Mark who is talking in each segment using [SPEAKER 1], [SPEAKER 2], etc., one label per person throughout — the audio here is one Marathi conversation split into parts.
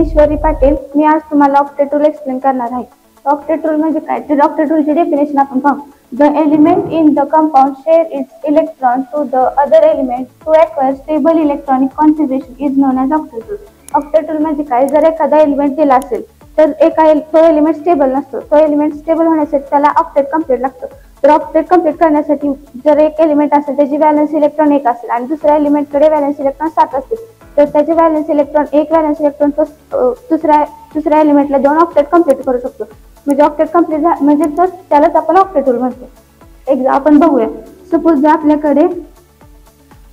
[SPEAKER 1] ईश्वरी पाटील. मी आज तुम्हाला ऑक्टेट रूल एक्सप्लेन करणार आहे. ऑक्टेट रूल म्हणजे काय? तर ऑक्टेट रूलची डेफिनेशन आपण पाहू. The element in the compound share its electron to the other element to acquire stable electronic configuration is known as octet rule. Octet rule म्हणजे काय? जर एखादा एलिमेंट दिला असेल तर तो एलिमेंट स्टेबल नसतो. तो एलिमेंट स्टेबल होण्यासाठी त्याला ऑक्टेट कंप्लीट लागतं. तर ऑक्टेट कंप्लीट करण्यासाठी जर एक एलिमेंट असेल त्याची व्हॅलन्स इलेक्ट्रॉन 1 असेल आणि दुसऱ्या एलिमेंटकडे व्हॅलन्स इलेक्ट्रॉन 7 असतील, तर त्याचे व्हॅलन्स इलेक्ट्रॉन तो दुसऱ्या एलिमेंटला देऊन ऑक्टेट कंप्लीट करू शकतो. म्हणजे ऑक्टेट कंप्लीट म्हणजे त्यालाच आपण ऑक्टेट रूल म्हणतो. आपण बघूया. सपोज जर आपल्याकडे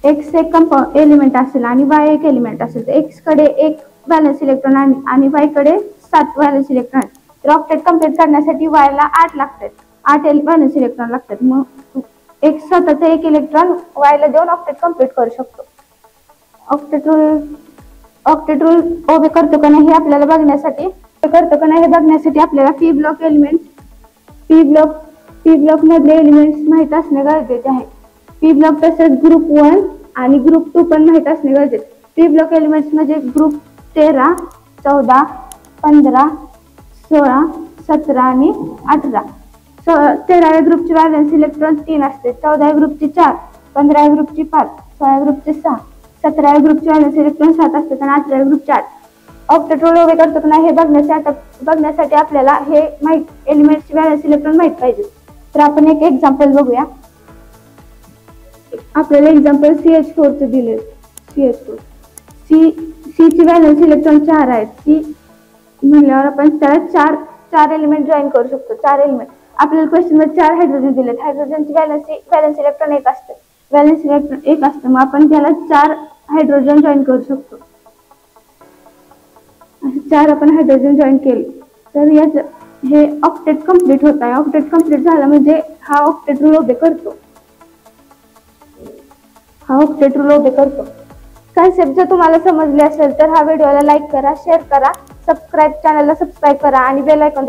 [SPEAKER 1] एक्स एक एलिमेंट असेल आणि वाय एक एलिमेंट असेल, तर एक्स कडे एक व्हॅलन्स इलेक्ट्रॉन आणि वाय कडे 7 व्हॅलन्स इलेक्ट्रॉन. तर ऑक्टेट कंप्लीट करण्यासाठी वाय ला 8 लागतात, 8 व्हॅलन्स इलेक्ट्रॉन लागतात. मग एक्स स्वतःचा एक इलेक्ट्रॉन वाय ला देऊन ऑक्टेट कंप्लीट करू शकतो. ऑक्टेट रूल ओबे करतो का नाही हे आपल्याला बघण्यासाठी आपल्याला पी ब्लॉक मधले एलिमेंट्स माहित असणे गरजेचे आहे. पी ब्लॉक तसेच ग्रुप 1 आणि ग्रुप 2 पण माहित असणे गरजेचे. पी ब्लॉक एलिमेंट्स म्हणजे ग्रुप 13, 14, 15, 16, 17 आणि 18. 13व्या ग्रुपची व्हॅलन्स इलेक्ट्रॉन 3 असते, 14व्या ग्रुपची 4, 15व्या ग्रुपची 5, 16व्या ग्रुपची 6, 17व्या ग्रुपची व्हॅलन्स इलेक्ट्रॉन 7 असतात आणि 18व्या ग्रुपची 8. ऑक्टेट रूल ओबे करतो की नाही हे बघण्यासाठी आपल्याला हे एलिमेंटची व्हॅलन्स इलेक्ट्रॉन माहित पाहिजे. तर आपण एक एक्झाम्पल बघूया. आपल्याला एक्झाम्पल CH4 चे दिले. CH4 ची व्हॅलन्स इलेक्ट्रॉन 4 आहेत. सी म्हणल्यावर आपण त्याला चार एलिमेंट जॉईन करू शकतो. 4 एलिमेंट आपल्याला क्वेश्चन मध्ये 4 हायड्रोजन दिलेत. हायड्रोजनची व्हॅलन्स इलेक्ट्रॉन 1 असते. व्हॅलन्स इलेक्ट्रॉन 1 असतं. मग आपण त्याला 4 हायड्रोजन जॉईन करू शकतो. 4 आपण हायड्रोजन जॉईन केले तर हे ऑक्टेट कंप्लीट होत आहे. ऑक्टेट कंप्लीट झाला म्हणजे हा ऑक्टेट रूल ओबे करतो. कन्सेप्ट जर तुम्हाला समजले असेल तर हा व्हिडिओला लाईक करा, शेअर करा, चॅनलला सबस्क्राईब करा आणि बेल आयकॉन